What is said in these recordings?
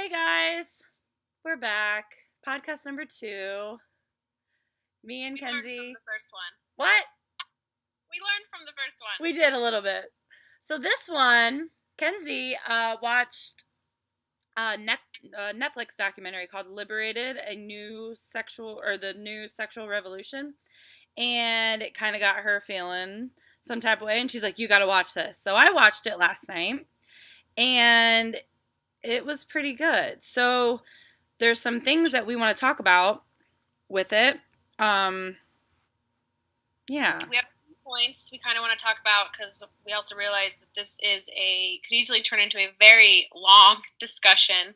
Hey guys, we're back. Podcast number 2. Me and We learned from Kenzie. the first one. What? We learned from the first one. We did a little bit. So this one, Kenzie watched a Netflix documentary called Liberated, the new sexual revolution. And it kind of got her feeling some type of way. And she's like, you got to watch this. So I watched it last night. And it was pretty good. So there's some things that we want to talk about with it. Yeah. We have a few points we kind of want to talk about because we also realize that this could easily turn into a very long discussion.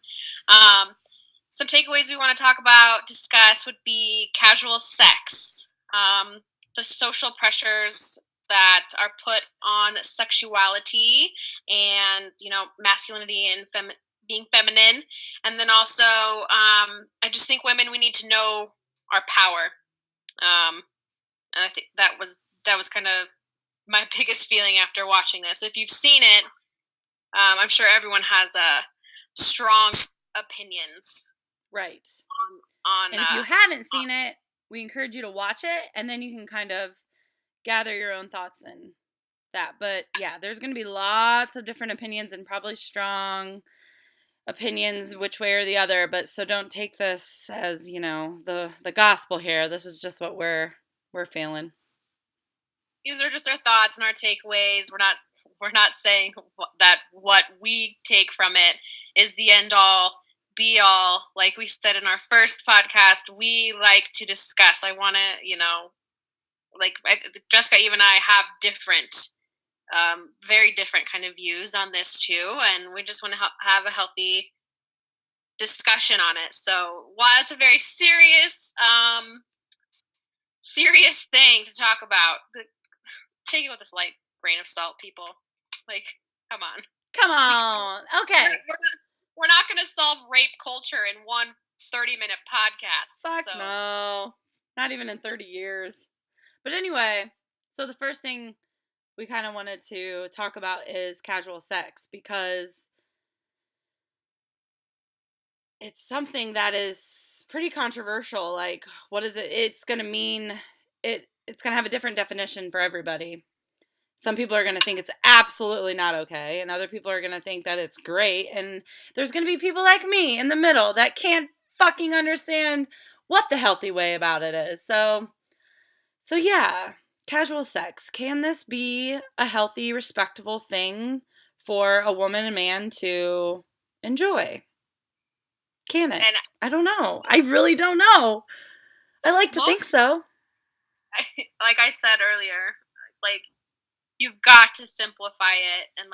Some takeaways we want to talk about, discuss would be casual sex, the social pressures that are put on sexuality and, masculinity and being feminine. And then also, I just think women, we need to know our power. And I think that was kind of my biggest feeling after watching this. If you've seen it, I'm sure everyone has strong opinions. Right. On and if you haven't seen it, we encourage you to watch it, and then you can kind of gather your own thoughts in that. But yeah, there's going to be lots of different opinions and probably strong opinions which way or the other. But so don't take this as the gospel here. This is just what we're feeling. These are just our thoughts and our takeaways. We're not saying that what we take from it is the end all be all. Like we said in our first podcast, we like to discuss. I want to, Jessica, even I have different, very different kind of views on this too, and we just want to have a healthy discussion on it. So while it's a very serious thing to talk about, take it with a slight grain of salt, people. Like, come on. Okay. We're not going to solve rape culture in one 30-minute podcast. Fuck no. Not even in 30 years. But anyway, so the first thing we kind of wanted to talk about is casual sex, because it's something that is pretty controversial. Like, what is it? It's going to mean it's going to have a different definition for everybody. Some people are going to think it's absolutely not okay, and other people are going to think that it's great, and there's going to be people like me in the middle that can't fucking understand what the healthy way about it is. So yeah, casual sex. Can this be a healthy, respectable thing for a woman and man to enjoy? Can it? And I don't know. I really don't know. I like to think so. Like I said earlier, like, you've got to simplify it, and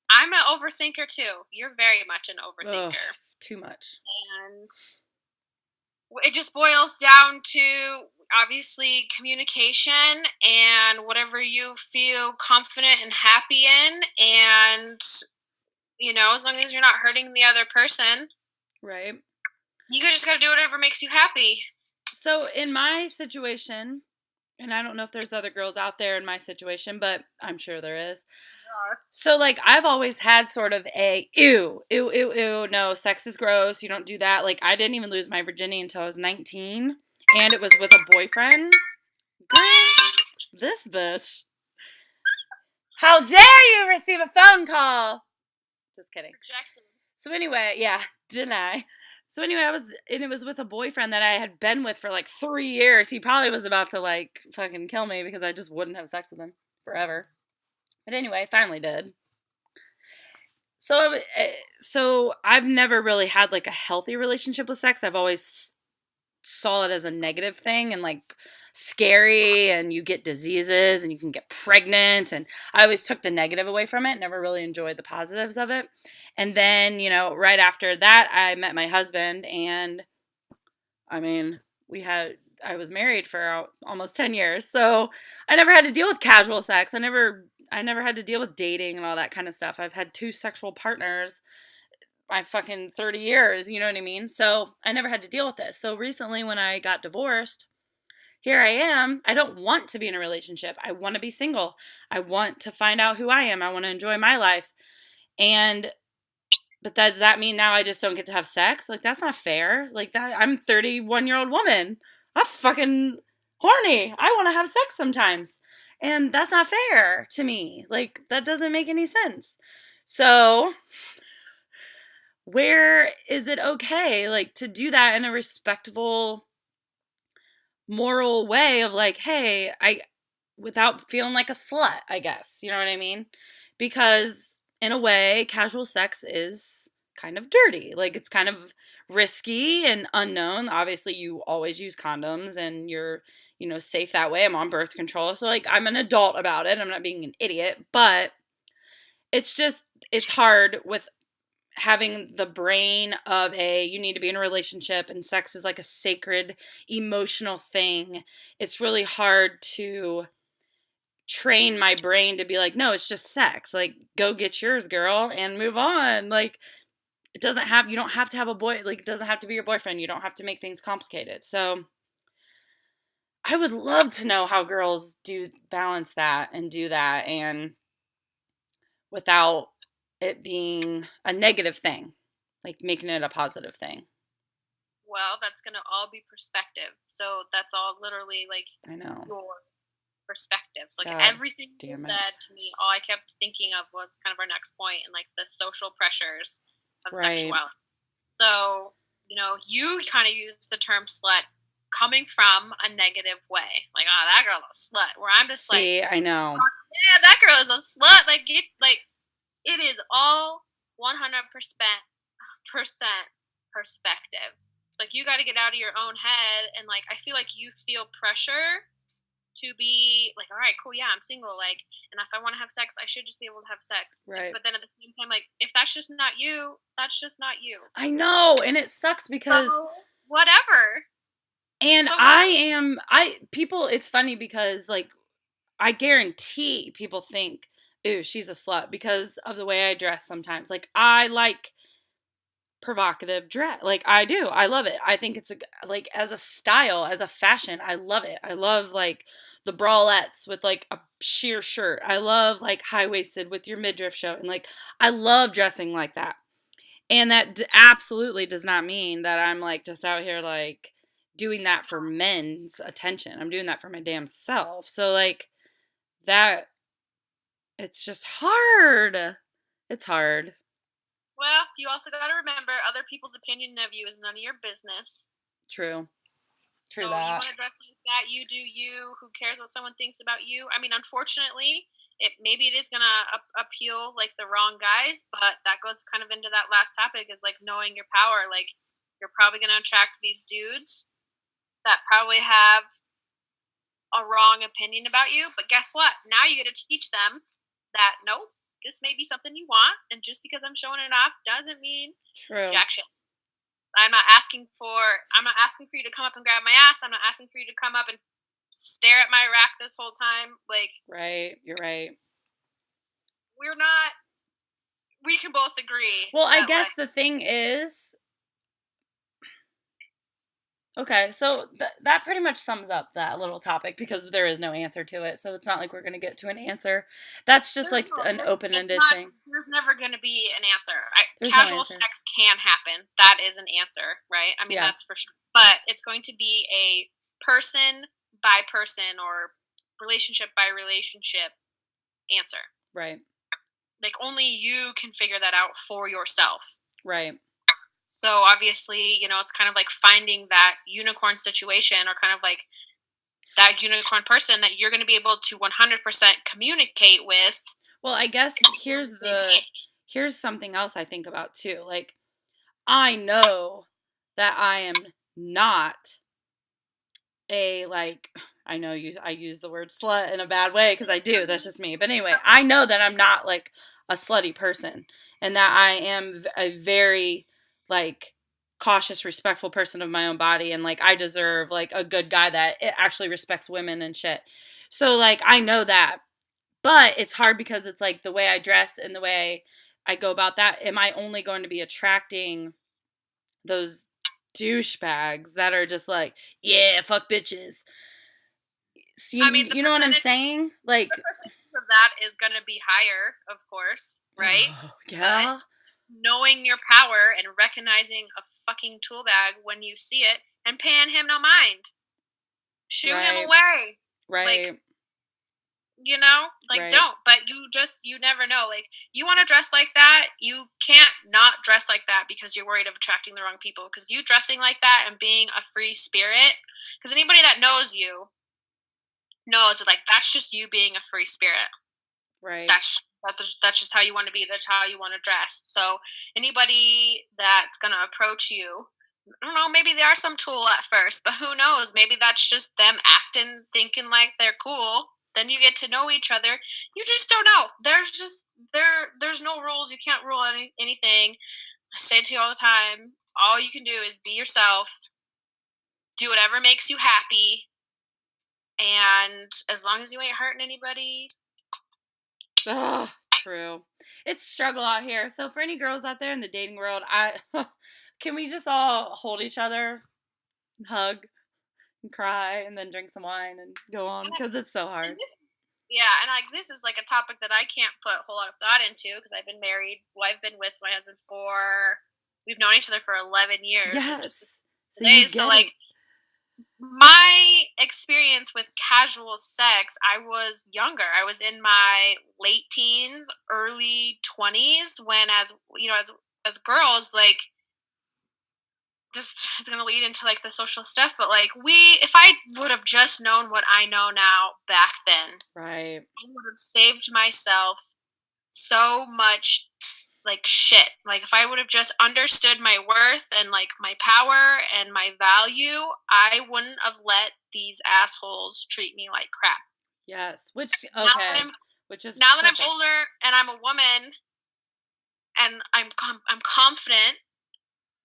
I'm an overthinker too. You're very much an overthinker. Ugh, too much. And it just boils down to obviously communication and whatever you feel confident and happy in, and as long as you're not hurting the other person, right? You just gotta do whatever makes you happy. So in my situation, and I don't know if there's other girls out there in my situation, but I'm sure there is. So, like, I've always had sort of a ew, no, sex is gross, you don't do that. Like, I didn't even lose my virginity until I was 19, and it was with a boyfriend. Girl, this bitch. How dare you receive a phone call? Just kidding. Rejected. So anyway, yeah, deny. So anyway, it was with a boyfriend that I had been with for like 3 years. He probably was about to like fucking kill me because I just wouldn't have sex with him forever. But anyway, finally did. So I've never really had like a healthy relationship with sex. I've always saw it as a negative thing and like scary, and you get diseases and you can get pregnant, and I always took the negative away from it. Never really enjoyed the positives of it. And then, right after that, I met my husband, and I mean, I was married for almost 10 years. So I never had to deal with casual sex. I never had to deal with dating and all that kind of stuff. I've had 2 sexual partners my fucking 30 years, you know what I mean? So I never had to deal with this. So recently when I got divorced, here I am. I don't want to be in a relationship. I want to be single. I want to find out who I am. I want to enjoy my life. And but does that mean now I just don't get to have sex? Like, that's not fair. Like, that I'm a 31-year-old woman. I'm fucking horny. I want to have sex sometimes. And that's not fair to me. Like, that doesn't make any sense. So, where is it okay, like, to do that in a respectable, moral way of like, hey, I, without feeling like a slut, I guess. You know what I mean? Because in a way, casual sex is kind of dirty. Like, it's kind of risky and unknown. Obviously, you always use condoms and you're, safe that way. I'm on birth control. So, like, I'm an adult about it. I'm not being an idiot, but it's just, it's hard with having the brain of you need to be in a relationship and sex is like a sacred emotional thing. It's really hard to train my brain to be like, no, it's just sex. Like, go get yours, girl, and move on. Like, you don't have to have a boy, like, it doesn't have to be your boyfriend. You don't have to make things complicated. So I would love to know how girls do balance that and do that and without it being a negative thing, like making it a positive thing. Well, that's going to all be perspective. So that's all literally like I know. your perspectives. Like God everything you damn it. said to me, all I kept thinking of was kind of our next point and like the social pressures of Right. sexuality. So, you kind of used the term slut coming from a negative way. Like, oh, that girl's a slut. Where I'm just See, like, I know. oh, yeah, that girl is a slut. Like, it is all 100% perspective. It's like you got to get out of your own head, and like I feel like you feel pressure to be like, all right, cool, yeah, I'm single, like, and if I want to have sex, I should just be able to have sex. Right. But then at the same time, like, if that's just not you, that's just not you. I know, and it sucks because so, whatever. And So people, it's funny because, like, I guarantee people think, ooh, she's a slut because of the way I dress sometimes. Like, I like provocative dress. Like, I do. I love it. I think it's, like, as a style, as a fashion, I love it. I love, like, the bralettes with, like, a sheer shirt. I love, like, high-waisted with your midriff show. And, like, I love dressing like that. And that absolutely does not mean that I'm, like, just out here, like, doing that for men's attention. I'm doing that for my damn self. So, like, that, it's just hard. It's hard. Well, you also got to remember other people's opinion of you is none of your business. True. True so that. You want to dress like that, you do you. Who cares what someone thinks about you? I mean, unfortunately, maybe it is going to appeal like the wrong guys, but that goes kind of into that last topic is like knowing your power. Like, you're probably going to attract these dudes that probably have a wrong opinion about you, but guess what? Now you get to teach them that no, this may be something you want, and just because I'm showing it off doesn't mean True. rejection. I'm not asking for you to come up and grab my ass. I'm not asking for you to come up and stare at my rack this whole time. Like, right, you're right. We can both agree. Well, I guess the thing is, okay, so that pretty much sums up that little topic because there is no answer to it. So it's not like we're going to get to an answer. That's just like an open-ended thing. There's never going to be an answer. There's Casual no answer. sex can happen. That is an answer, right? I mean, that's for sure. But it's going to be a person by person or relationship by relationship answer. Right. Like, only you can figure that out for yourself. Right. So obviously, it's kind of like finding that unicorn situation or kind of like that unicorn person that you're going to be able to 100% communicate with. Well, I guess here's something else I think about too. Like, I know that I am not I use the word slut in a bad way because I do. That's just me. But anyway, I know that I'm not like a slutty person and that I am a very like cautious, respectful person of my own body. And like, I deserve like a good guy that actually respects women and shit. So like, I know that, but it's hard because it's like the way I dress and the way I go about that. Am I only going to be attracting those douchebags that are just like, yeah, fuck bitches? So you know what I'm saying? Like, the percentage of that is going to be higher, of course, right? Yeah. knowing your power and recognizing a fucking tool bag when you see it and paying him no mind. Shoot him Right. away. Like, Right. like, Right. don't. But you never know. Like, you want to dress like that, you can't not dress like that because you're worried of attracting the wrong people. Because you dressing like that and being a free spirit, because anybody that knows you knows that, like, that's just you being a free spirit. Right. That's just how you want to be. That's how you want to dress. So anybody that's gonna approach you, I don't know, maybe they are some tool at first, but who knows? Maybe that's just them acting, thinking like they're cool. Then you get to know each other. You just don't know. There's no rules. You can't rule anything. I say it to you all the time. All you can do is be yourself. Do whatever makes you happy, and as long as you ain't hurting anybody. Oh, true. It's struggle out here. So for any girls out there in the dating world, I can we just all hold each other, and hug, and cry, and then drink some wine and go on And, because it's so and hard. Yeah, and like this is like a topic that I can't put a whole lot of thought into because I've been married. Well, I've been with my husband for we've known each other for 11 years, and just Yes. So you days. So get like it. my experience with casual sex, I was younger. I was in my late teens, early 20s. When as girls, like this is gonna lead into like the social stuff, but like if I would have just known what I know now back then, Right. I would have saved myself so much like shit. Like if I would have just understood my worth and like my power and my value, I wouldn't have let these assholes treat me like crap. Yes. Which Now that okay. I'm Which is now that I'm perfect. older and I'm a woman and I'm confident,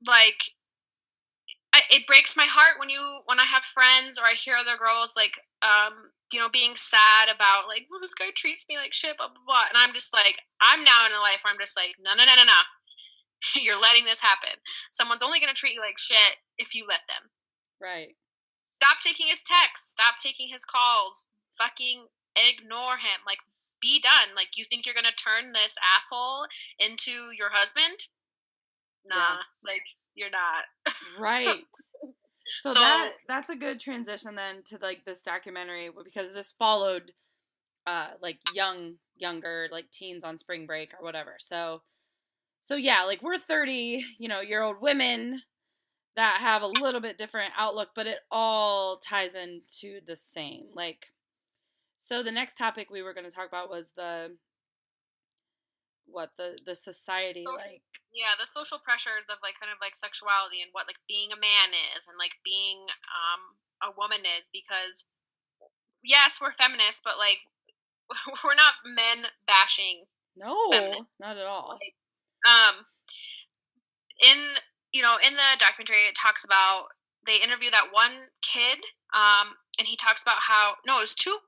like it breaks my heart when I have friends or I hear other girls like being sad about like, well, this guy treats me like shit, blah blah blah, and I'm just like, I'm now in a life where I'm just like, no no no no no, you're letting this happen. Someone's only gonna treat you like shit if you let them. Right. Stop taking his texts. Stop taking his calls. Fucking ignore him. Like, be done. Like, you think you're gonna turn this asshole into your husband? Yeah. Nah, like you're not. Right. So So that's a good transition then to like this documentary because this followed like younger like teens on spring break or whatever. So yeah, like we're 30, year old women that have a little bit different outlook, but it all ties into the same. Like so the next topic we were going to talk about was the society social, like. yeah, the social pressures of like kind of like sexuality and what like being a man is and like being a woman is, because yes, we're feminists, but like we're not men bashing feminists. No, not at all. Like, in in the documentary it talks about, they interview that one kid, and he talks about how, no, it was two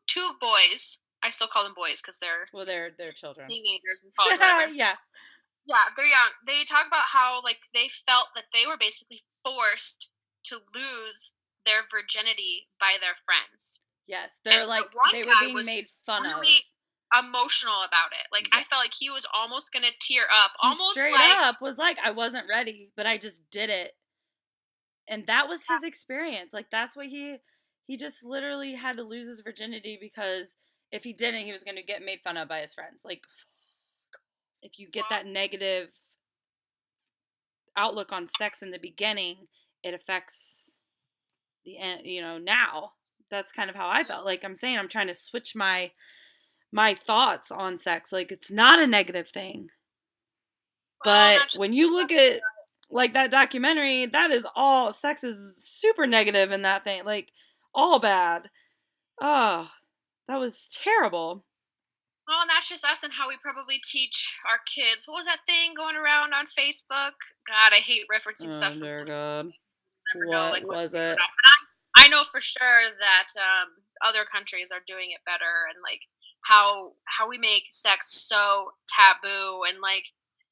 boys. I still call them boys because they're Well, they're children. teenagers in college or whatever. Yeah. Yeah, they're young. They talk about how like they felt that they were basically forced to lose their virginity by their friends. Yes, And they're the like one they were guy being was made fun of. really emotional about it. Like, Yeah. I felt like he was almost gonna tear up, He almost straight like, up was like, I wasn't ready, but I just did it. And that was his experience. Like that's what he just literally had to lose his virginity because if he didn't, he was going to get made fun of by his friends. Like if you get well, that negative outlook on sex in the beginning, it affects the end, now. That's kind of how I felt. Like I'm saying, I'm trying to switch my thoughts on sex. Like it's not a negative thing. But not just when you look at like that documentary, that is all sex is super negative in that thing. Like all bad. Oh, that was terrible. well, and that's just us and how we probably teach our kids. What was that thing going around on Facebook? God, I hate referencing Oh stuff from dear social media. God. You never know What like what to was do or it? not. But I know for sure that other countries are doing it better, and like how we make sex so taboo, and like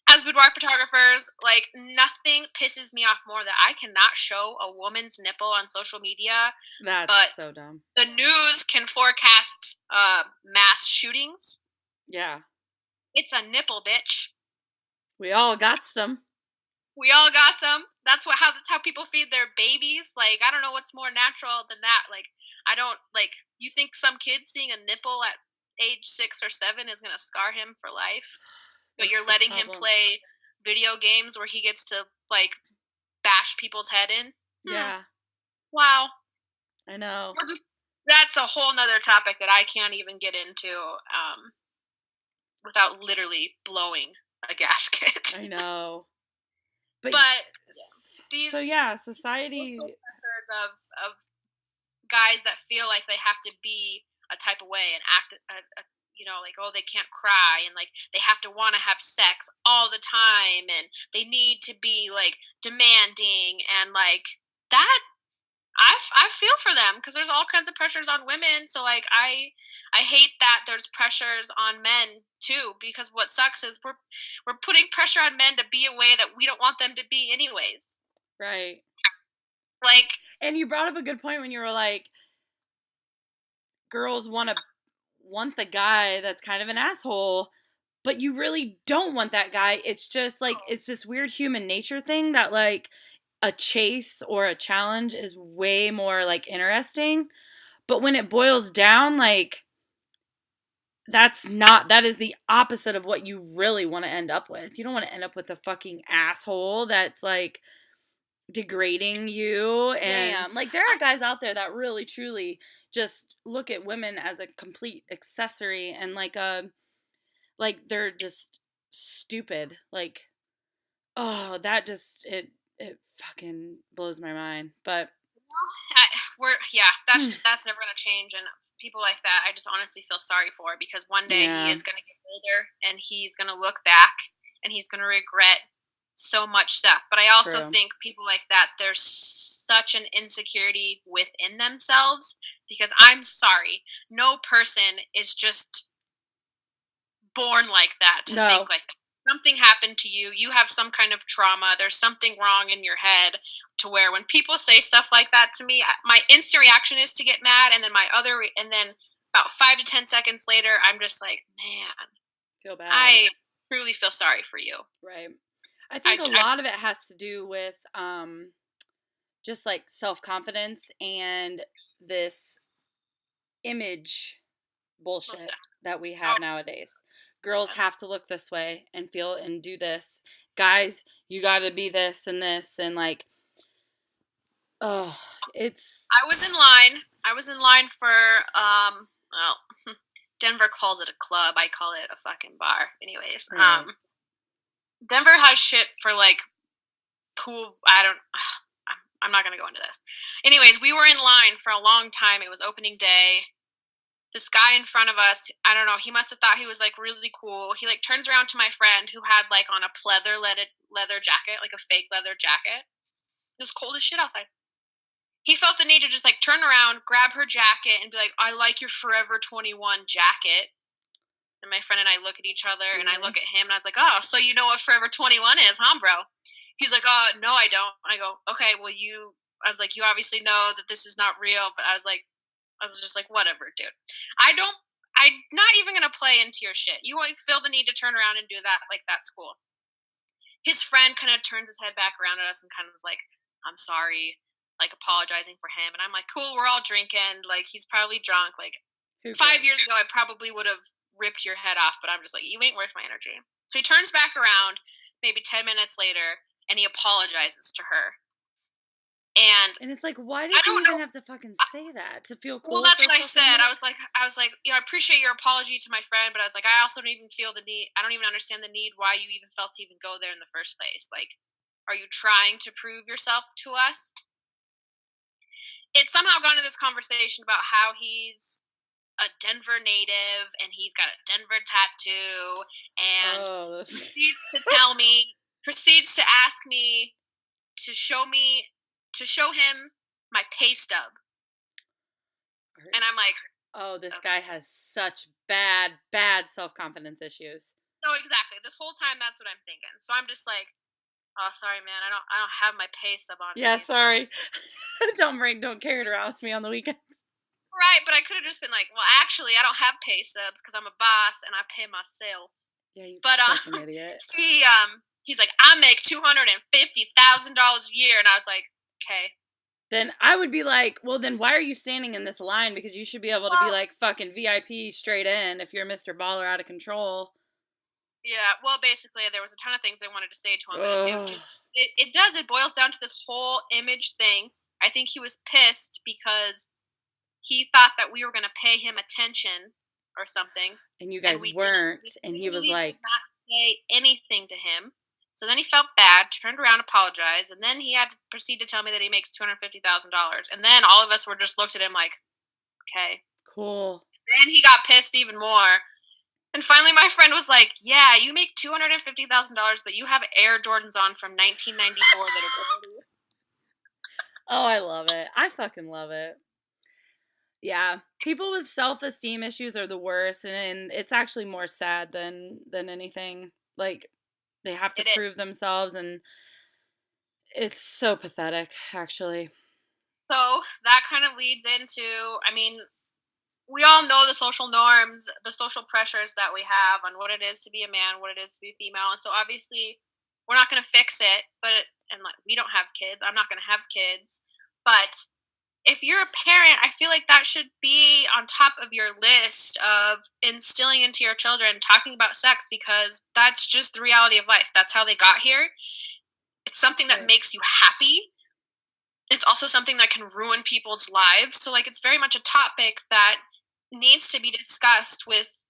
as boudoir photographers, like nothing pisses me off more that I cannot show a woman's nipple on social media, That's but so dumb. the news can forecast mass shootings. Yeah. It's a nipple, bitch. We all got some. We all got some. That's how people feed their babies. Like, I don't know what's more natural than that. Like, I don't like. You think some kid seeing a nipple at age 6 or 7 is gonna scar him for life? But That's you're the letting him problem. play video games where he gets to like bash people's head in. Yeah, Wow. I know. We're just That's a whole nother topic that I can't even get into without literally blowing a gasket. I know. But But so these yeah, social society. pressures of guys that feel like they have to be a type of way and act like, oh, they can't cry, and like they have to want to have sex all the time, and they need to be like demanding, and like that. I feel for them because there's all kinds of pressures on women. So like I hate that there's pressures on men too, because what sucks is we're putting pressure on men to be a way that we don't want them to be anyways. Right. Like, And you brought up a good point when you were like, girls want the guy that's kind of an asshole, but you really don't want that guy. It's just like it's this weird human nature thing that like a chase or a challenge is way more like interesting. But when it boils down, like that is the opposite of what you really want to end up with. You don't want to end up with a fucking asshole that's like degrading you. And like there are guys out there that really truly just look at women as a complete accessory and like they're just stupid. Like, oh, that just it fucking blows my mind. But I, that's hmm, just that's never gonna change, and people like that, I just honestly feel sorry for, because one day he yeah, is gonna get older and he's gonna look back and he's gonna regret so much stuff. But I also true. think people like that, there's such an insecurity within themselves, because I'm sorry, no person is just born like that to think No, like that. Something happened to you. You have some kind of trauma. There's something wrong in your head to where when people say stuff like that to me, my instant reaction is to get mad, and then and then about 5 to 10 seconds later, I'm just like, man, feel bad. I truly feel sorry for you. Right. I think a I lot of it has to do with just like self-confidence and this image most bullshit definitely. that we Oh, have nowadays. Girls yeah. have to look this way and feel and do this. Guys, you got to be this and like oh, it's I was in line for well, Denver calls it a club. I call it a fucking bar. Anyways, right. Denver has shit for like cool. I don't. I'm not gonna go into this. Anyways, we were in line for a long time. It was opening day. This guy in front of us, I don't know. He must have thought he was like really cool. He like turns around to my friend who had like on a pleather leather jacket, like a fake leather jacket. It was cold as shit outside. He felt the need to just like turn around, grab her jacket, and be like, "I like your Forever 21 jacket." And my friend and I look at each other, and I See? look at him, and I was like, "Oh, so you know what Forever 21 is, huh, bro?" He's like, "Oh, no, I don't." I go, "Okay, well, you." I was like, "You obviously know that this is not real," but I was just like, "Whatever, dude. I don't. I'm not even gonna play into your shit. You won't feel the need to turn around and do that. Like, that's cool." His friend kind of turns his head back around at us and kind of was like, "I'm sorry," like apologizing for him. And I'm like, "Cool, we're all drinking. Like, he's probably drunk. Like, Who 5 years cares? ago, I probably would have ripped your head off, but I'm just like, you ain't worth my energy." So he turns back around maybe 10 minutes later and he apologizes to her. And And it's like, why I did you don't even know. have to fucking say that? To feel Well, cool that's for a what I fucking said. minute? I was like, I appreciate your apology to my friend, but I was like, I also don't even feel the need. I don't even understand the need why you even felt to even go there in the first place. Like, are you trying to prove yourself to us? It's somehow gone to this conversation about how he's a Denver native and he's got a Denver tattoo, and Oh, this. proceeds to tell me, proceeds to ask me to show him my pay stub. And I'm like, Oh, this okay. guy has such bad self-confidence issues. No, exactly. This whole time, that's what I'm thinking. So I'm just like, oh, sorry, man. I don't have my pay stub on Yeah, me. So sorry. Don't carry it around with me on the weekends. right, but I could have just been like, well, actually, I don't have pay stubs because I'm a boss and I pay myself. Yeah, you But fucking idiot. he he's like, I make $250,000 a year, and I was like, okay. Then I would be like, well, then why are you standing in this line? Because you should be able to be Well, like fucking VIP straight in if you're Mr. Baller out of control. yeah, well, basically, there was a ton of things I wanted to say to him, and it Ugh. just it boils down to this whole image thing. I think he was pissed because he thought that we were going to pay him attention or something, And you and guys we didn't. weren't. We And he was literally like, did not say anything to him. So then he felt bad, turned around, apologized, and then he had to proceed to tell me that he makes $250,000. And then all of us were just looked at him like, okay. cool. Then he got pissed even more. And finally, my friend was like, "Yeah, you make $250,000, but you have Air Jordans on from 1994 that are dirty." Oh, I love it. I fucking love it. Yeah. People with self-esteem issues are the worst, and it's actually more sad than anything. Like they have to It is. prove themselves, and it's so pathetic, actually. So that kind of leads into, I mean, we all know the social norms, the social pressures that we have on what it is to be a man, what it is to be female, and so obviously we're not going to fix it. And like we don't have kids, I'm not going to have kids, but if you're a parent, I feel like that should be on top of your list of instilling into your children talking about sex because that's just the reality of life. That's how they got here. It's something that Right. makes you happy. It's also something that can ruin people's lives. So like it's very much a topic that needs to be discussed with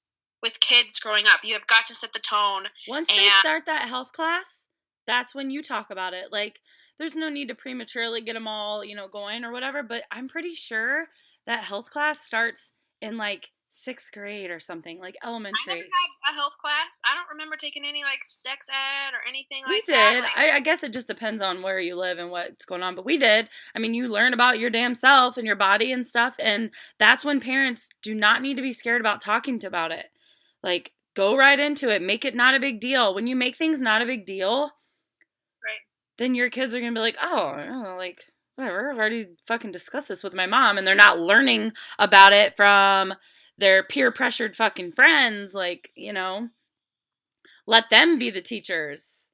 kids growing up. You have got to set the tone. Once they And start that health class, that's when you talk about it. Like, there's no need to prematurely get them all, going or whatever, but I'm pretty sure that health class starts in like sixth grade or something, like I never elementary. had a health class. I don't remember taking any like sex ed or anything We like that. did. Like I guess it just depends on where you live and what's going on, but we did. I mean, you learn about your damn self and your body and stuff, and that's when parents do not need to be scared about talking about it. Like, go right into it. Make it not a big deal. When you make things not a big deal, right. then your kids are gonna be like, oh, like whatever. I've already fucking discussed this with my mom, and they're not learning about it from their peer pressured fucking friends. Like, let them be the teachers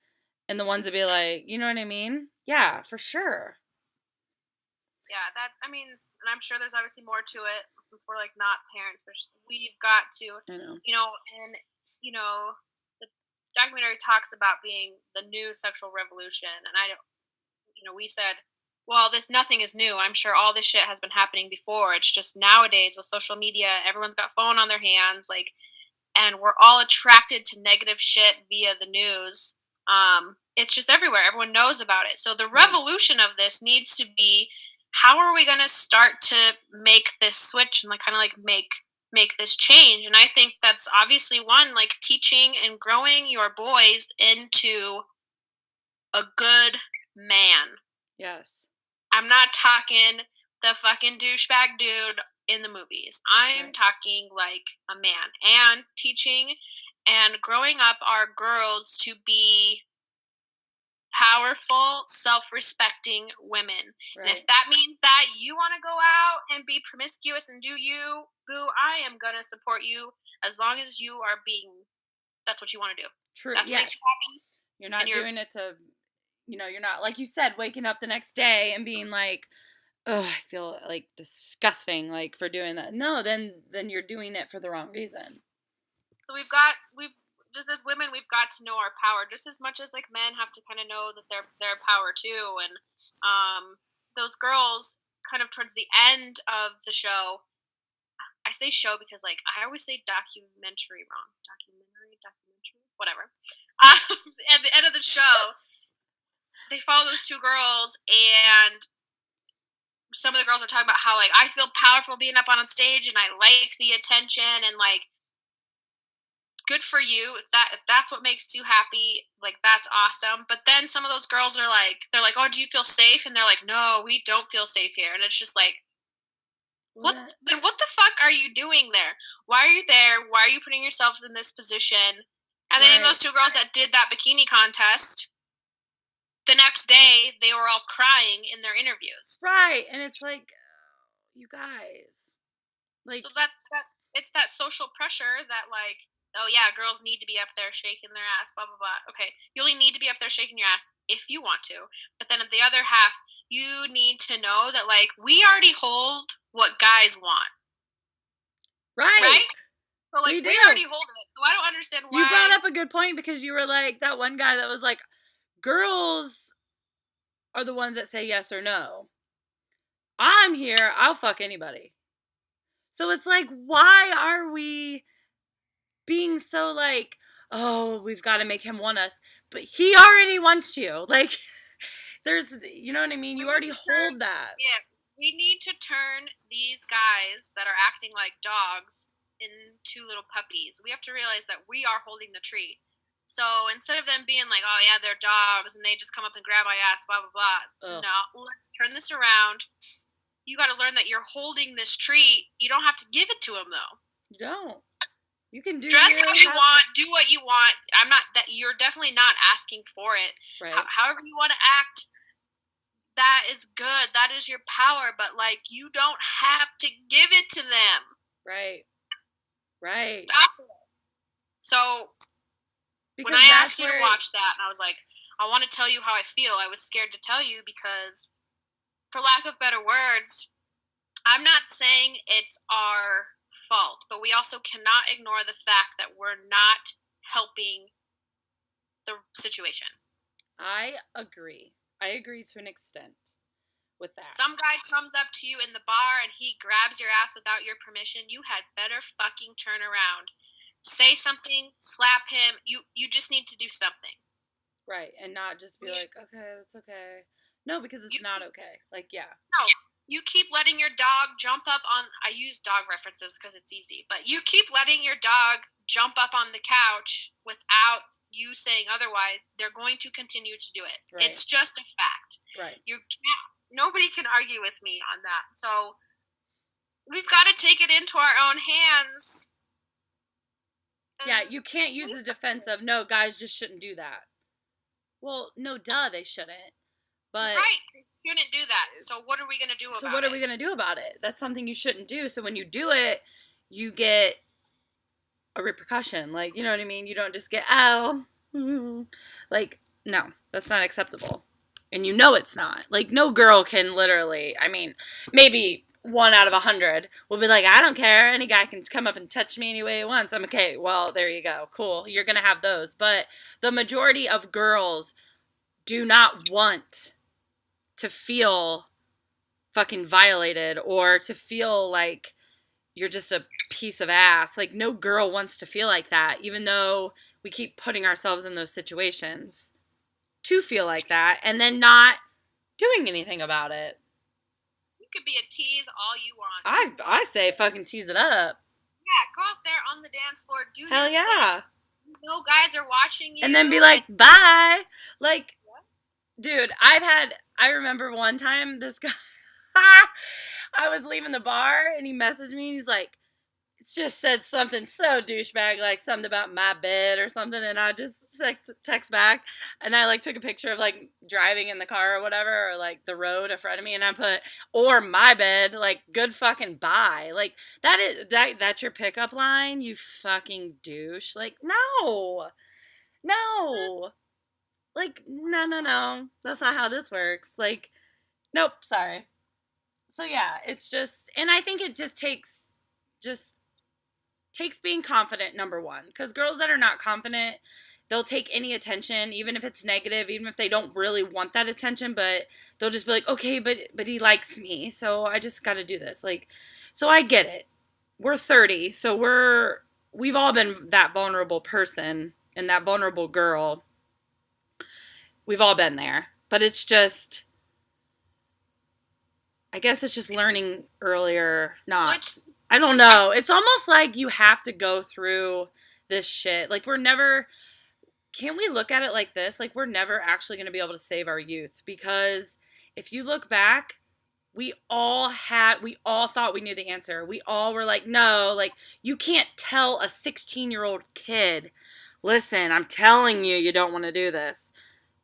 and the ones that be like, you know what I mean? Yeah, for sure. Yeah, that I mean, and I'm sure there's obviously more to it since we're like not parents, but we've got to, I know. and the documentary talks about being the new sexual revolution, and I don't, we said, well, this nothing is new. I'm sure all this shit has been happening before. It's just nowadays with social media, everyone's got phone on their hands, like, and we're all attracted to negative shit via the news. It's just everywhere. Everyone knows about it. So the Right. revolution of this needs to be how are we going to start to make this switch and like kind of like make this change? And I think that's obviously one like teaching and growing your boys into a good man. Yes. I'm not talking the fucking douchebag dude in the movies. I'm Right. talking like a man and teaching and growing up our girls to be powerful, self respecting women. And if Right. that means that you want to go out and be promiscuous and do you, boo, I am going to support you as long as you are being, that's what you want to do. True. That's what makes Yes. you happy. You're And not you're, doing it to, you're not, like you said, waking up the next day and being like, oh, I feel like disgusting, like for doing that. No, then you're doing it for the wrong reason. so we've just as women we've got to know our power just as much as like men have to kind of know that their power too. And those girls kind of towards the end of the show, I say show because like I always say documentary wrong, documentary whatever. At the end of the show they follow those two girls, and some of the girls are talking about how like I feel powerful being up on stage and I like the attention, and like good for you if that's what makes you happy, like that's awesome. But then some of those girls are like, they're like, oh, do you feel safe? And they're like, no, we don't feel safe here. And it's just like, what What? then what the fuck are you doing there? Why are you there? Why are you putting yourselves in this position? And then even those Right. two girls that did that bikini contest, the next day they were all crying in their interviews. Right. And it's like, you guys, So like, that's that, it's that social pressure that like oh yeah, girls need to be up there shaking their ass, blah blah blah. Okay, you only need to be up there shaking your ass if you want to, but then at the other half, you need to know that like we already hold what guys want, Right. right? So like We we do. already hold it. So I don't understand You brought why. up a good point because you were like that one guy that was like, girls are the ones that say yes or no. I'm here, I'll fuck anybody. So it's like, why are we being so like, oh, we've got to make him want us? But he already wants you. Like, there's, you know what I mean? We You need already to turn, hold that. yeah, we need to turn these guys that are acting like dogs into little puppies. We have to realize that we are holding the treat. So instead of them being like, oh yeah, they're dogs and they just come up and grab my ass, blah blah blah. Ugh, No, let's turn this around. You got to learn that you're holding this treat. You don't have to give it to them though. you don't. You can do Dress your how you half. want, do what you want. I'm not that you're definitely not asking for it. Right. However you want to act, that is good. That is your power, but like you don't have to give it to them. Right. Right. Stop it. So Because when I asked that's you to where, watch that, and I was like, I want to tell you how I feel. I was scared to tell you because, for lack of better words, I'm not saying it's our fault, but we also cannot ignore the fact that we're not helping the situation. I agree. I agree to an extent with that. Some guy comes up to you in the bar and he grabs your ass without your permission. You had better fucking turn around. Say something, slap him. You just need to do something. Right. And not just be You, like, okay, that's okay. No, because it's you not okay. Like, yeah. no, you keep letting your dog jump up on. I use dog references because it's easy, but you keep letting your dog jump up on the couch without you saying otherwise. They're going to continue to do it. Right. It's just a fact. Right. You can't. Nobody can argue with me on that. So we've got to take it into our own hands. Yeah, you can't use the defense of, no, guys just shouldn't do that. Well, no, duh, they shouldn't. But right, they shouldn't do that. So what are we going to do about it? So what are we going to do about it? That's something you shouldn't do. So when you do it, you get a repercussion. Like, you know what I mean? You don't just get, ow. Like, no, that's not acceptable. And you know it's not. Like, no girl can literally, I mean, maybe 1 out of 100 will be like, I don't care. Any guy can come up and touch me any way he wants. I'm okay. Well, there you go. Cool. You're going to have those. But the majority of girls do not want to feel fucking violated or to feel like you're just a piece of ass. Like, no girl wants to feel like that, even though we keep putting ourselves in those situations to feel like that and then not doing anything about it. You could be a tease all you want. I say fucking tease it up. Yeah, go out there on the dance floor, do Hell your yeah. thing. You know guys are watching you. And then be like, bye. Like, dude, I remember one time this guy, I was leaving the bar and he messaged me and he's like, it's just said something so douchebag, like something about my bed or something. And I just like text back and I like took a picture of like driving in the car or whatever, or like the road in front of me. And I put, or my bed, like good fucking bye. Like that's your pickup line, you fucking douche. Like, no. Like, no. That's not how this works. Like, nope, sorry. So yeah, it's just, and I think it just takes being confident, number one. Because girls that are not confident, they'll take any attention, even if it's negative, even if they don't really want that attention, but they'll just be like, okay, but he likes me, so I just got to do this. Like, so I get it. We're 30, so we've all been that vulnerable person and that vulnerable girl. We've all been there. But it's just, I guess it's just learning earlier, not. I don't know. It's almost like you have to go through this shit. Like, can we look at it like this? Like, we're never actually going to be able to save our youth. Because if you look back, we all thought we knew the answer. We all were like, no, like, you can't tell a 16-year-old kid, listen, I'm telling you, you don't want to do this.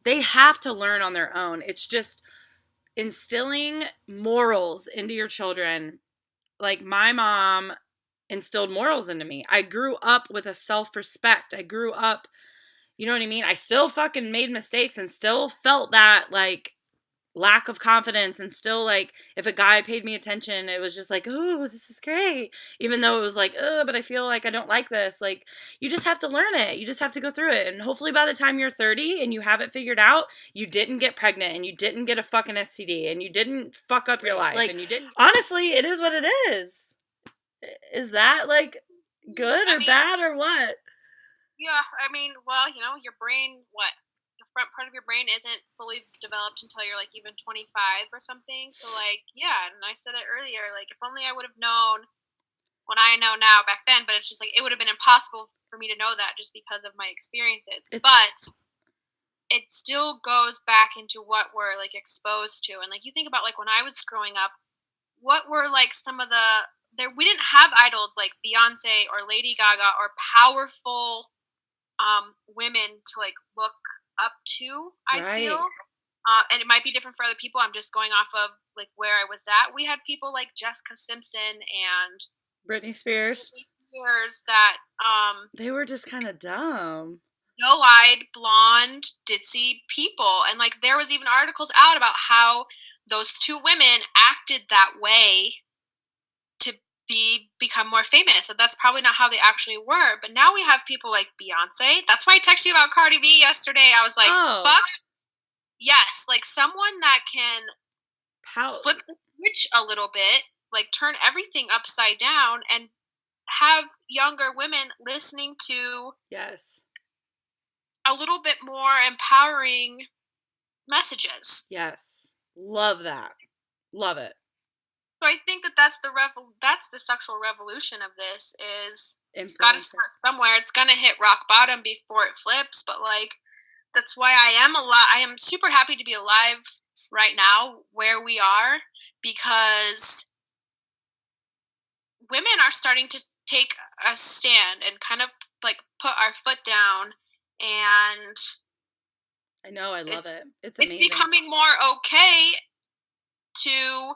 They have to learn on their own. It's just instilling morals into your children. Like, my mom instilled morals into me. I grew up with a self-respect. I grew up, you know what I mean? I still fucking made mistakes and still felt that, like, lack of confidence, and still, like, if a guy paid me attention, it was just like, oh, this is great, even though it was like, oh, but I feel like I don't like this. Like, you just have to learn it, you just have to go through it, and hopefully by the time you're 30 and you have it figured out, you didn't get pregnant and you didn't get a fucking STD and you didn't fuck up your life, like, and you didn't, honestly, it is what it is that, like, good I or mean, bad or what? yeah, I mean, well, your brain, what? The front part of your brain isn't fully developed until you're like even 25 or something. So, like, yeah, and I said it earlier, like, if only I would have known what I know now back then, but it's just like, it would have been impossible for me to know that just because of my experiences. But it still goes back into what we're like exposed to. And like, you think about like when I was growing up, what were like some of we didn't have idols like Beyonce or Lady Gaga or powerful women to like look up to, I Right. feel. And it might be different for other people. I'm just going off of like where I was at. We had people like Jessica Simpson and Britney Spears. Britney Spears that They were just kind of dumb. doe-eyed, blonde, ditzy people. And like there was even articles out about how those two women acted that way to become more famous. And that's probably not how they actually were. But now we have people like Beyonce. That's why I texted you about Cardi B yesterday. I was like, Oh, fuck yes, like someone that can how? flip the switch a little bit, like turn everything upside down and have younger women listening to Yes. a little bit more empowering messages. Yes. Love that. Love it. So I think that that's the sexual revolution of this is it's got to start Influencers. somewhere. It's gonna hit rock bottom before it flips. But like that's why I am super happy to be alive right now where we are because women are starting to take a stand and kind of like put our foot down and I know. I love it's it. It's it's amazing. becoming more okay to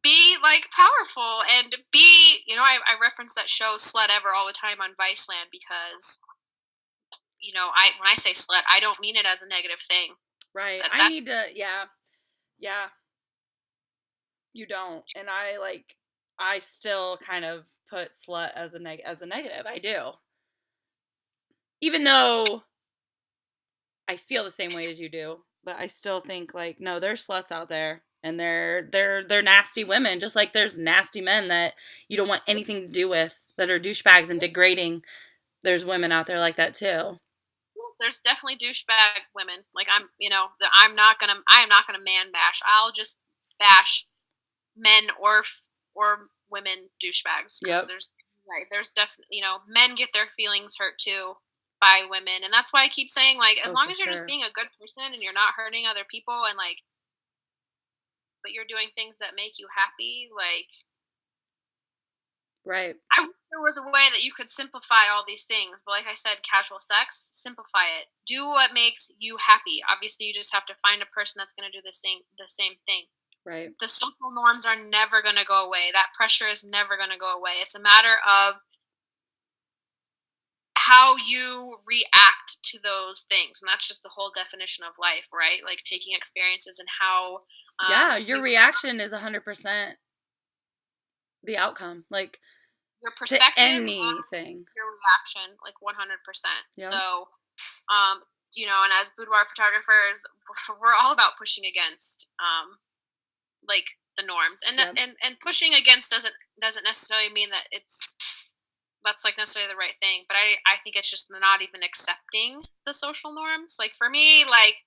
be like powerful and be I reference that show Slut Ever all the time on Viceland because I when I say slut I don't mean it as a negative thing. Right. I That need to, yeah. Yeah. You don't. And I, like, I still kind of put slut as as a negative. I do. Even though I feel the same way as you do, but I still think, like, no, there's sluts out there, and they're nasty women, just like there's nasty men that you don't want anything to do with, that are douchebags and degrading. There's women out there like that too. there's definitely douchebag women. Like I am not gonna man bash. I'll just bash men or women douchebags because Yep. there's definitely men get their feelings hurt too by women, and that's why I keep saying like as Oh, long for as you're just sure. being a good person and you're not hurting other people and like but you're doing things that make you happy, like Right. I wish there was a way that you could simplify all these things. But like I said, casual sex, simplify it. Do what makes you happy. Obviously, you just have to find a person that's going to do the same thing. Right. The social norms are never going to go away. That pressure is never going to go away. It's a matter of how you react to those things, and that's just the whole definition of life, right? Like taking experiences and how Yeah, your you reaction is 100% the outcome, like, your to perspective on anything. your reaction, like 100%. Yep. So, um, and as boudoir photographers, we're all about pushing against, like the norms, and Yep. and pushing against doesn't necessarily mean that that's like necessarily the right thing. But I think it's just not even accepting the social norms. Like for me, like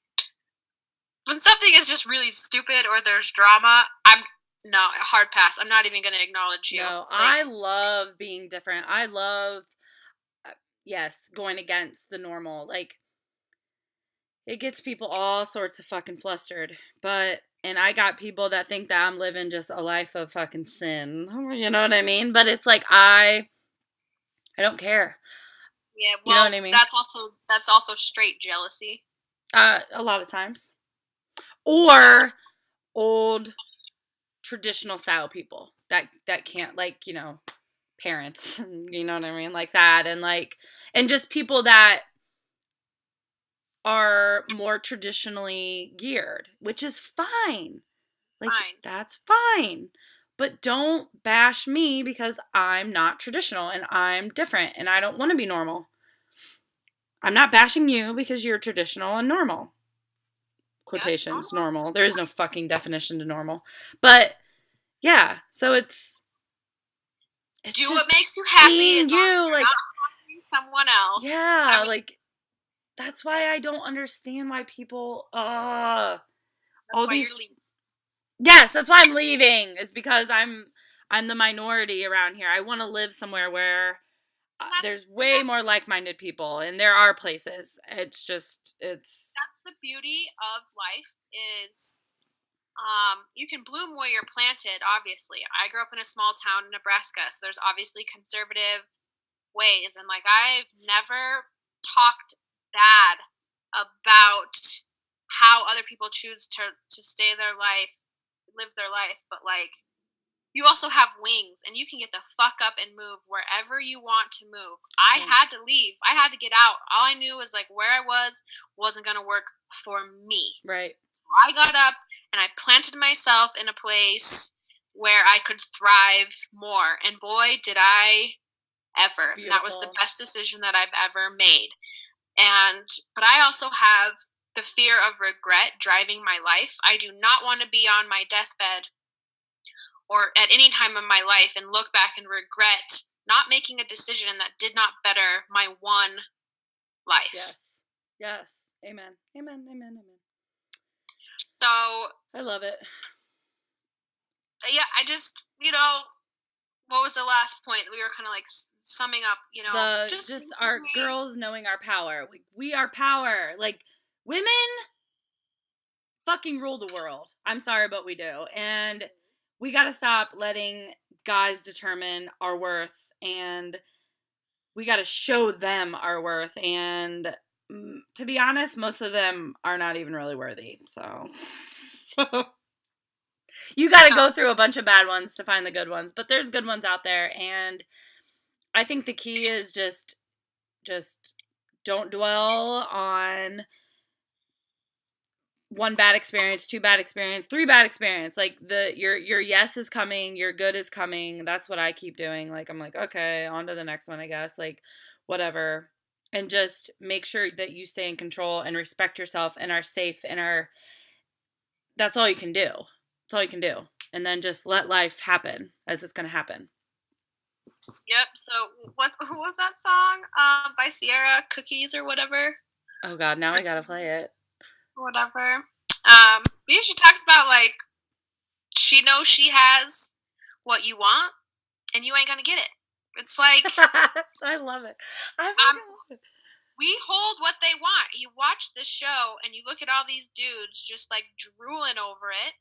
when something is just really stupid or there's drama, I'm no hard pass. I'm not even going to acknowledge you. No, Like I love being different. I love, uh, yes, going against the normal. Like, it gets people all sorts of fucking flustered. And I got people that think that I'm living just a life of fucking sin. You know what I mean? But it's like, I don't care. yeah, You know what well, I mean? that's also straight jealousy. A lot of times. Or old traditional style people. that can't, like, parents, you know what I mean, like that, and just people that are more traditionally geared, which is fine. Like, Fine. that's fine. But don't bash me because I'm not traditional and I'm different and I don't want to be normal. I'm not bashing you because you're traditional and normal. Yep. Quotations, normal. There is no fucking definition to normal. But yeah, so it's Do what just makes you happy being as long as you. you're Like, not harming someone else. I yeah, mean, like that's why I don't understand why people that's all why you're these. leaving. Yes, that's why I'm leaving. Is because I'm the minority around here. I want to live somewhere where And there's way more like-minded people, and there are places. It's that's the beauty of life is you can bloom where you're planted, obviously. I grew up in a small town in Nebraska, so there's obviously conservative ways. And like, I've never talked bad about how other people choose to stay their life, live their life. But like, you also have wings and you can get the fuck up and move wherever you want to move. I right. had to leave. I had to get out. All I knew was like where I was wasn't going to work for me. Right. So I got up and I planted myself in a place where I could thrive more. And boy, did I ever. And that was the Beautiful. best decision that I've ever made. But I also have the fear of regret driving my life. I do not want to be on my deathbed or at any time in my life and look back and regret not making a decision that did not better my one life. Yes. Yes. Amen. Amen. Amen. Amen. So, I love it. yeah, I just, what was the last point? We were kind of like summing up, Just our girls knowing our power. Like, we are power. Like, women fucking rule the world. I'm sorry, but we do. And we got to stop letting guys determine our worth, and we got to show them our worth. And to be honest, most of them are not even really worthy. So you got to go through a bunch of bad ones to find the good ones, but there's good ones out there. And I think the key is just don't dwell on one bad experience, two bad experience, three bad experience. Like, your yes is coming, your good is coming. That's what I keep doing. Like, I'm like, okay, on to the next one, I guess. Like, whatever. And just make sure that you stay in control and respect yourself and are safe and that's all you can do. That's all you can do. And then just let life happen as it's going to happen. Yep. So what was that song by Sierra, Cookies or whatever? Oh God, now I gotta play it. Whatever. She talks about like she knows she has what you want, and you ain't gonna get it. It's like I love it. we hold what they want. You watch this show and you look at all these dudes just like drooling over it.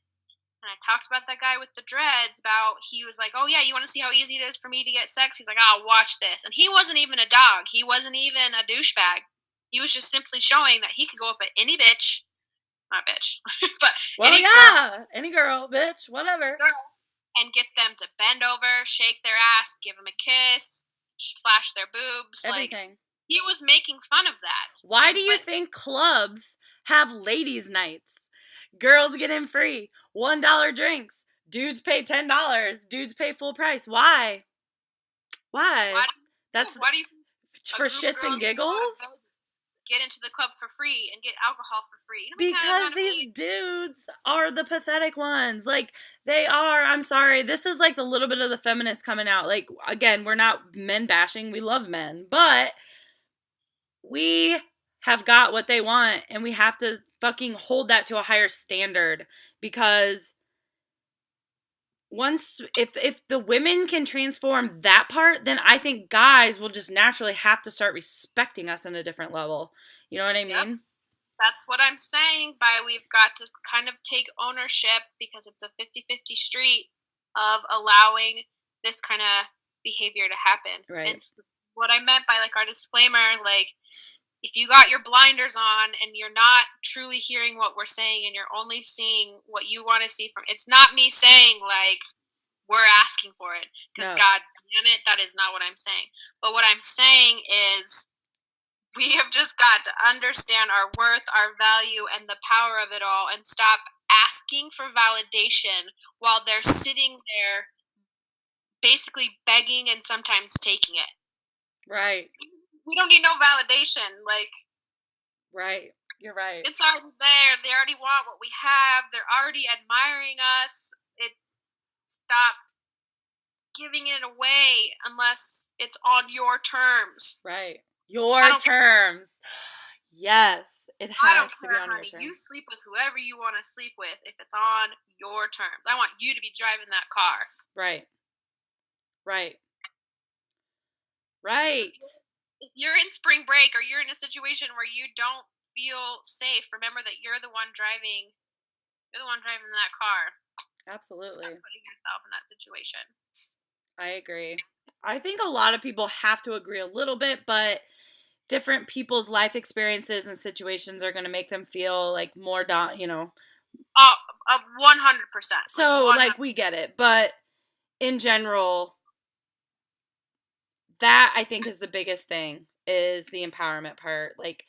And I talked about that guy with the dreads about he was like, oh yeah, you want to see how easy it is for me to get sex? He's like, oh, watch this. And he wasn't even a dog. He wasn't even a douchebag. He was just simply showing that he could go up at any bitch, not bitch, but any girl, bitch, whatever, and get them to bend over, shake their ass, give them a kiss, flash their boobs, everything. Like, he was making fun of that. Why do you think clubs have ladies' nights? Girls get in free. $1 drinks. Dudes pay $10. Dudes pay full price. Why? Why do you for shits and giggles? Get into the club for free and get alcohol for free. Because these dudes are the pathetic ones. Like, they are. I'm sorry. This is like the little bit of the feminist coming out. Like, again, we're not men bashing. We love men. But we have got what they want, and we have to fucking hold that to a higher standard, because if the women can transform that part, then I think guys will just naturally have to start respecting us on a different level. You know what I mean? Yep. That's what I'm saying by we've got to kind of take ownership, because it's a 50-50 street of allowing this kind of behavior to happen. Right. And what I meant by like our disclaimer, like, if you got your blinders on and you're not truly hearing what we're saying and you're only seeing what you want to see from, it's not me saying like we're asking for it. Because No. God damn it, that is not what I'm saying. But what I'm saying is we have just got to understand our worth, our value, and the power of it all, and stop asking for validation while they're sitting there basically begging and sometimes taking it. Right. We don't need no validation. Like, Right. You're right. it's already there. They already want what we have. They're already admiring us. It stop giving it away unless it's on your terms. Right. I Your don't terms. Yes. It I don't has to be care, on your honey. You terms. sleep with whoever you want to sleep with if it's on your terms. I want you to be driving that car. Right. Right. So Right. if you're in spring break or you're in a situation where you don't feel safe, remember that you're the one driving. You're the one driving that car. Stop Absolutely. putting yourself in that situation. I agree. I think a lot of people have to agree a little bit, but different people's life experiences and situations are going to make them feel like more, Oh, 100%. Like So, 100. like, we get it. But in general, that I think is the biggest thing is the empowerment part. Like,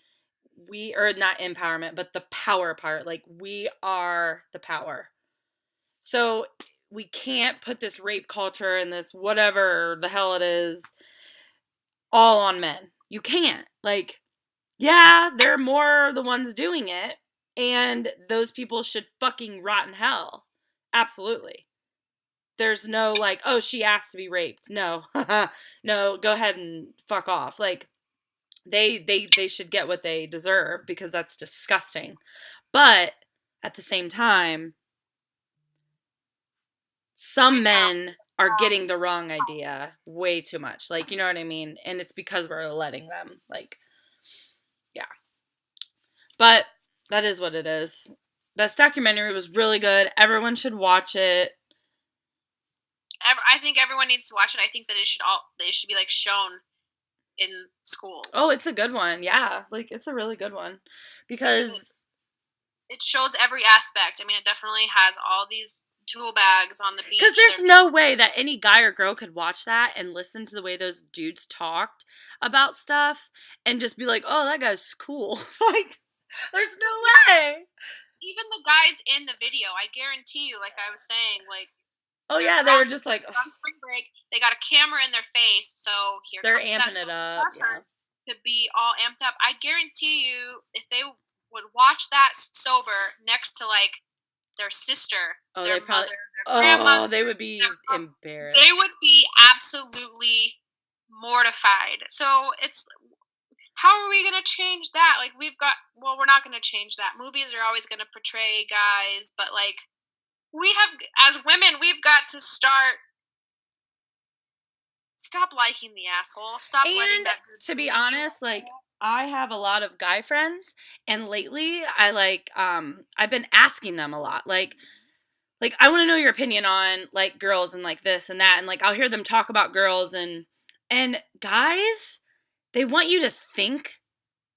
or not empowerment, but the power part. Like, we are the power. So, we can't put this rape culture and this whatever the hell it is all on men. You can't. Like, yeah, they're more the ones doing it, and those people should fucking rot in hell. Absolutely. There's no like, oh, she asked to be raped. No. No, go ahead and fuck off. Like they should get what they deserve because that's disgusting. But at the same time, some We gotta men are getting else. the wrong idea way too much. Like, you know what I mean? And it's because we're letting them. Like, yeah. But that is what it is. This documentary was really good. Everyone should watch it. I think everyone needs to watch it. I think that it should be like shown in Oh, schools it's a good one. Yeah. Like, it's a really good one. because Because it shows every aspect. I mean, it definitely has all these tool bags on the Because beach. there's no way that any guy or girl could watch that and listen to the way those dudes talked about stuff and just be like, oh, that guy's cool. Like, there's no way. Even the guys in the video, I guarantee you, like I was saying, like Oh, they're yeah, they were drunk just like, ugh, on spring break. They got a camera in their face, so here they're comes that amping it social up. Yeah. pressure to be all amped up. I guarantee you, if they would watch that sober next to like their sister, Oh, their they probably, mother, their oh, grandmother, they would be their embarrassed. they would be absolutely mortified. So it's how are we going to change that? Like we're not going to change that. Movies are always going to portray guys, but like we have as women, we've got to stop liking the asshole. Stop letting And that dude to be treating you. honest, like, I have a lot of guy friends, and lately I've been asking them a lot. Like I want to know your opinion on like girls and like this and that, and like I'll hear them talk about girls and guys, they want you to think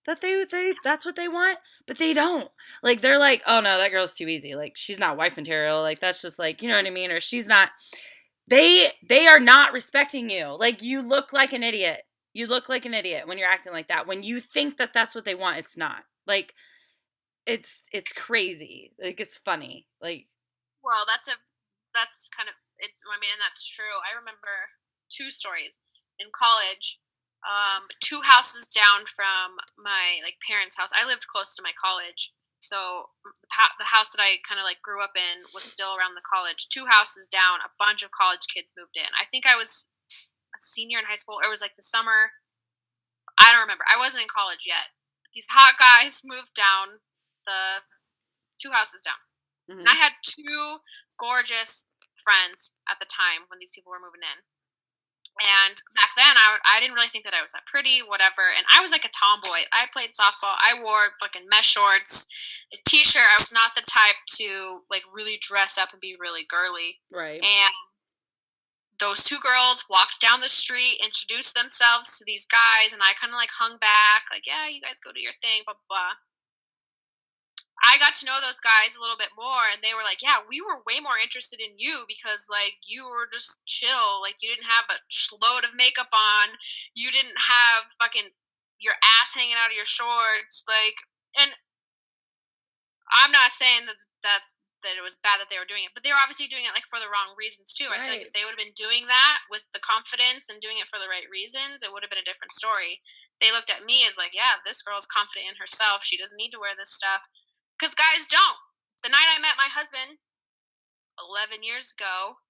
that they that's what they want, but they don't. Like they're like, oh no, that girl's too easy. Like she's not wife material. Like that's just like, you know what I mean, or she's not. They are not respecting you. Like you look like an idiot. You look like an idiot when you're acting like that. When you think that that's what they want, it's not. Like it's crazy. Like it's funny. Like Well, that's kind of it's. I mean, and that's true. I remember two stories in college. Two houses down from my like parents' house. I lived close to my college, so the house that I kind of like grew up in was still around the college. Two houses down, a bunch of college kids moved in. I think I was a senior in high school, or it was like the summer. I don't remember. I wasn't in college yet. These hot guys moved down the two houses down. And I mhm. had two gorgeous friends at the time when these people were moving in. And back then, I didn't really think that I was that pretty, whatever. And I was like a tomboy. I played softball. I wore fucking mesh shorts, a t-shirt. I was not the type to like really dress up and be really girly. Right. And those two girls walked down the street, introduced themselves to these guys, and I kind of like hung back, like, yeah, you guys go do your thing, blah blah blah. I got got to know those guys a little bit more, and they were like, yeah, we were way more interested in you because, like, you were just chill. Like, you didn't have a load of makeup on. You didn't have fucking your ass hanging out of your shorts. Like, and I'm not saying that it was bad that they were doing it, but they were obviously doing it like for the wrong reasons too. I feel like Right. if they would have been doing that with the confidence and doing it for the right reasons, it would have been a different story. They looked at me as like, yeah, this girl's confident in herself. She doesn't need to wear this stuff. Because guys don't. The night I met my husband 11 years ago,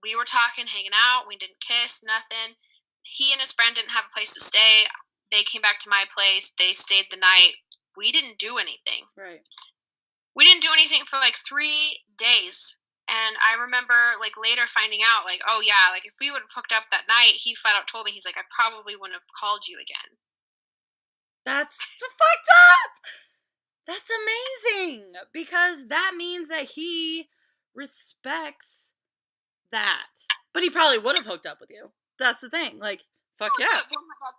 we were talking, hanging out. We didn't kiss, nothing. He and his friend didn't have a place to stay. They came back to my place. They stayed the night. We didn't do anything. Right. We didn't do anything for like 3 days. And I remember like later finding out, like, oh yeah, like if we would have hooked up that night, he flat out told me, he's like, I probably wouldn't have called you again. That's fucked up. That's amazing because that means that he respects that. But he probably would have hooked up with you. That's the thing. Like, fuck Well, yeah.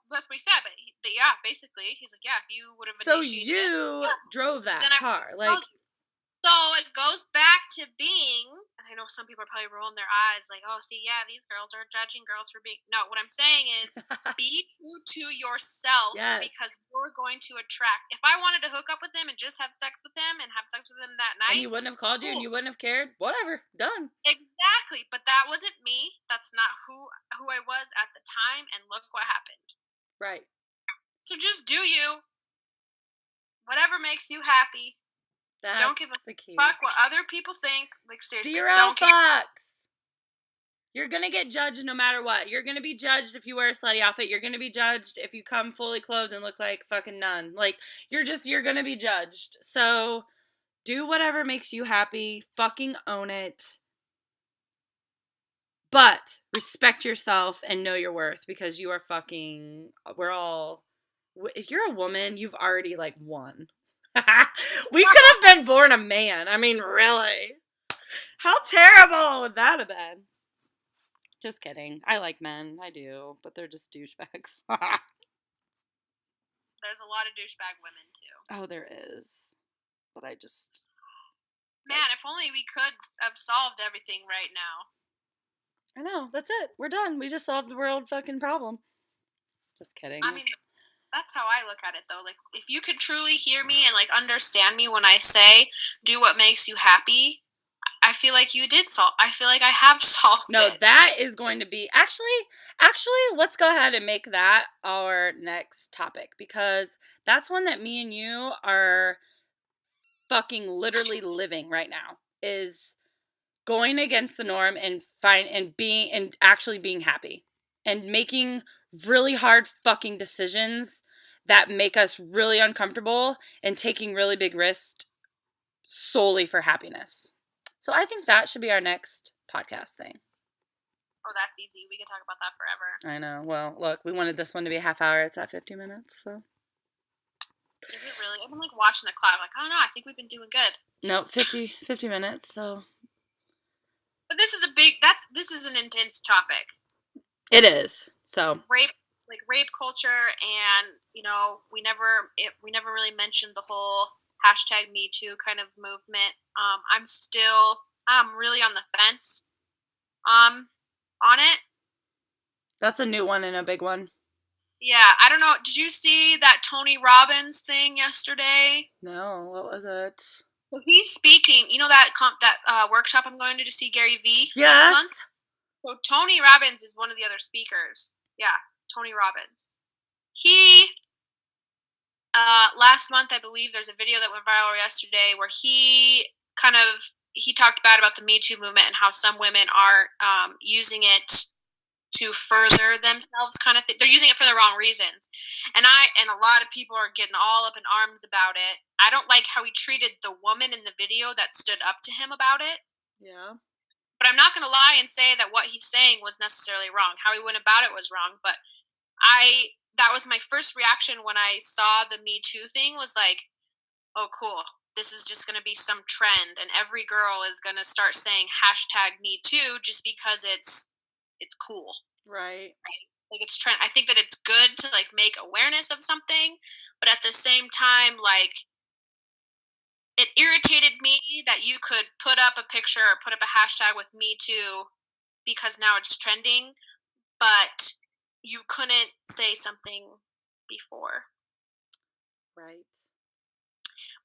that's what he said. But yeah, basically, he's like, yeah, if you would have So initiated you it, yeah, drove that then I car. would have Like, called you. So it goes back to being, I know some people are probably rolling their eyes like, oh, see, yeah, these girls are judging girls for being. No, what I'm saying is be true to yourself yes. because you're going to attract. If I wanted to hook up with him and just have sex with him and have sex with him that And night, he wouldn't have called you and you wouldn't have cared. Whatever. Done. exactly. But that wasn't me. That's not who I was at the time. And look what happened. Right. So just do you. Whatever makes you happy. That's don't give a the key. fuck what other people think. Like, seriously, Zero don't fucks. care. You're gonna get judged no matter what. You're gonna be judged if you wear a slutty outfit. You're gonna be judged if you come fully clothed and look like fucking none. Like, you're gonna be judged. So do whatever makes you happy. Fucking own it. But respect yourself and know your worth because you are fucking. We're all. If you're a woman, you've already like won. We could have been born a man. I mean, really. How terrible would that have been? Just kidding. I like men. I do. But they're just douchebags. There's a lot of douchebag women, too. Oh, there is. But I just. Man, if only we could have solved everything right now. I know. That's it. We're done. We just solved the world fucking problem. Just kidding. I mean, that's how I look at it, though. Like, if you could truly hear me and, like, understand me when I say, do what makes you happy, I feel like you did solve. I feel like I have solved it. No, that is going to be actually let's go ahead and make that our next topic because that's one that me and you are fucking literally living right now is going against the norm and actually being happy and making really hard fucking decisions that make us really uncomfortable and taking really big risks solely for happiness. So I think that should be our next podcast thing. Oh, that's easy. We can talk about that forever. I know. Well, look, we wanted this one to be a half hour. It's at 50 minutes, so. Is it really? I've been like watching the clock. Like, I don't know. I think we've been doing good. No, 50 minutes, so. But this is an intense topic. It is. So. Rape culture, and we never really mentioned the whole hashtag Me Too kind of movement. I'm really on the fence. On it. That's a new one and a big one. Yeah, I don't know. Did you see that Tony Robbins thing yesterday? No, what was it? So he's speaking. You know that workshop I'm going to see Gary Vee yes. next month? So Tony Robbins is one of the other speakers. Yeah, Tony Robbins. He, last month, I believe, there's a video that went viral yesterday where he talked about the Me Too movement and how some women are using it to further themselves, kind of thing. They're using it for the wrong reasons, and a lot of people are getting all up in arms about it. I don't like how he treated the woman in the video that stood up to him about it. Yeah. But I'm not going to lie and say that what he's saying was necessarily wrong. How he went about it was wrong. But that was my first reaction when I saw the Me Too thing was like, oh, cool. This is just going to be some trend, and every girl is going to start saying hashtag Me Too just because it's cool. Right. Like, it's trend. I think that it's good to like make awareness of something, but at the same time, like, it irritated me that you could put up a picture or put up a hashtag with Me Too because now it's trending, but you couldn't say something before. Right.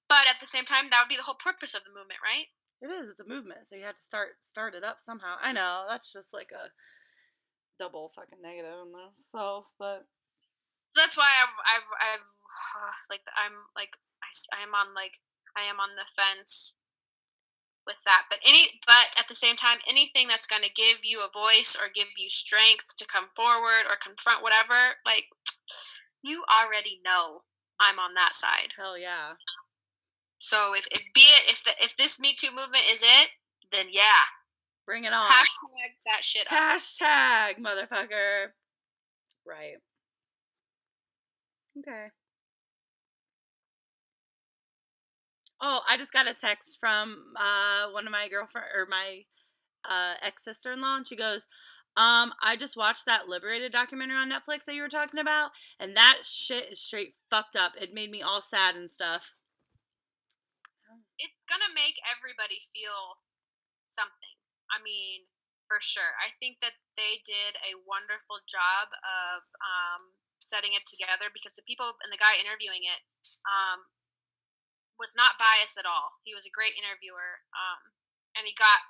But at the same time, that would be the whole purpose of the movement, right? It is. It's a movement, so you have to start it up somehow. I know that's just like a double fucking negative in myself, but So that's why I've like I am on the fence with that. But at the same time, anything that's going to give you a voice or give you strength to come forward or confront whatever, like you already know I'm on that side. hell yeah. So if this Me Too movement is it, then yeah, Bring it on. hashtag that shit up. Hashtag motherfucker. Right. Okay. Oh, I just got a text from one of my girlfriend or my ex sister-in-law, and she goes, I just watched that Liberated documentary on Netflix that you were talking about, and that shit is straight fucked up. It made me all sad and stuff. It's gonna make everybody feel something. I mean, for sure. I think that they did a wonderful job of setting it together because the people and the guy interviewing it was not biased at all. He was a great interviewer, and he got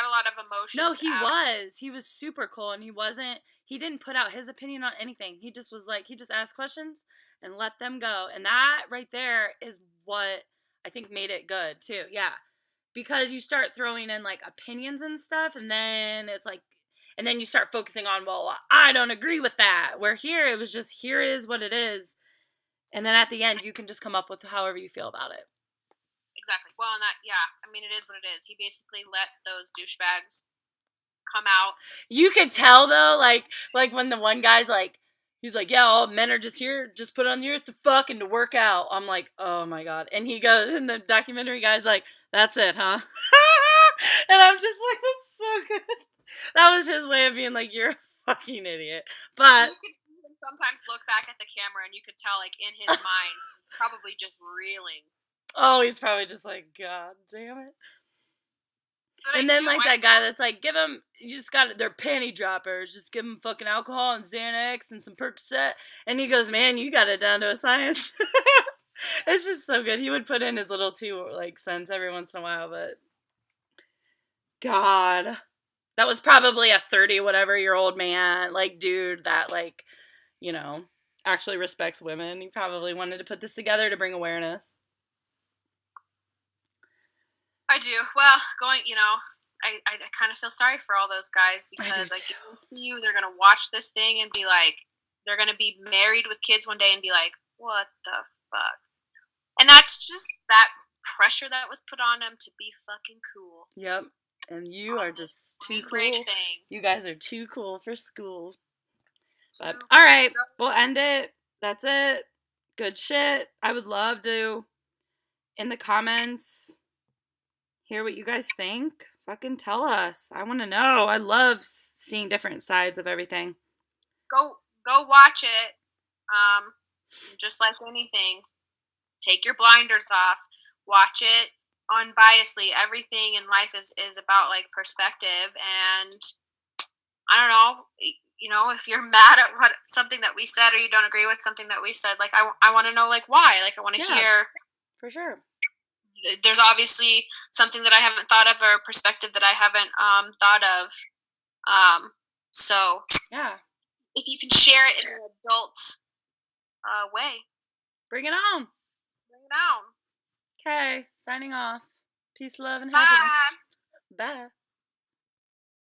a lot of No, emotions he out. was. He was super cool, and he didn't put out his opinion on anything. He just was like, he just asked questions and let them go. And that right there is what I think made it good, too. Yeah. Because you start throwing in like opinions and stuff, and then it's like, and then you start focusing on, well, I don't agree with that. Where here, it was just, here it is what it is. And then at the end, you can just come up with however you feel about it. Exactly. Well, and that yeah, I mean, it is what it is. He basically let those douchebags come out. You could tell though, like when the one guy's like, he's like, yeah, all men are just here, just put on the earth to fuck and to work out. I'm like, oh my god. And he goes, and the documentary guy's like, that's it, huh? And I'm just like, that's so good. That was his way of being like, you're a fucking idiot. But you could sometimes look back at the camera and you could tell, like in his mind, probably just reeling. oh, he's probably just like, god damn it. But And then, like, that guy that's like, give them, you just got, they're panty droppers. Just give them fucking alcohol and Xanax and some Percocet. And he goes, man, you got it down to a science. It's just so good. He would put in his little two, like, cents every once in a while, but God. That was probably a 30 whatever year old man, like, dude that, like, you know, actually respects women. He probably wanted to put this together to bring awareness. I do. Well, I kind of feel sorry for all those guys I because do I too. guarantee you they're gonna watch this thing and be like, they're gonna be married with kids one day and be like, what the fuck? And that's just that pressure that was put on them to be fucking cool. Yep. And you are just too cool. Great thing. You guys are too cool for school. But all right, we'll end it. That's it. Good shit. I would love to, in the comments, hear what you guys think. Fucking tell us. I want to know. I love seeing different sides of everything. Go watch it. Just like anything, take your blinders off. Watch it unbiasedly. Everything in life is about like perspective, and I don't know. You know, if you're mad at something that we said or you don't agree with something that we said, like I want to know like why. Like I want to hear. For sure. There's obviously something that I haven't thought of or a perspective that I haven't thought of. So yeah, if you can share it in an adult way, bring it on. bring it on. Okay, signing off. Peace, love, and Bye. happiness. Bye.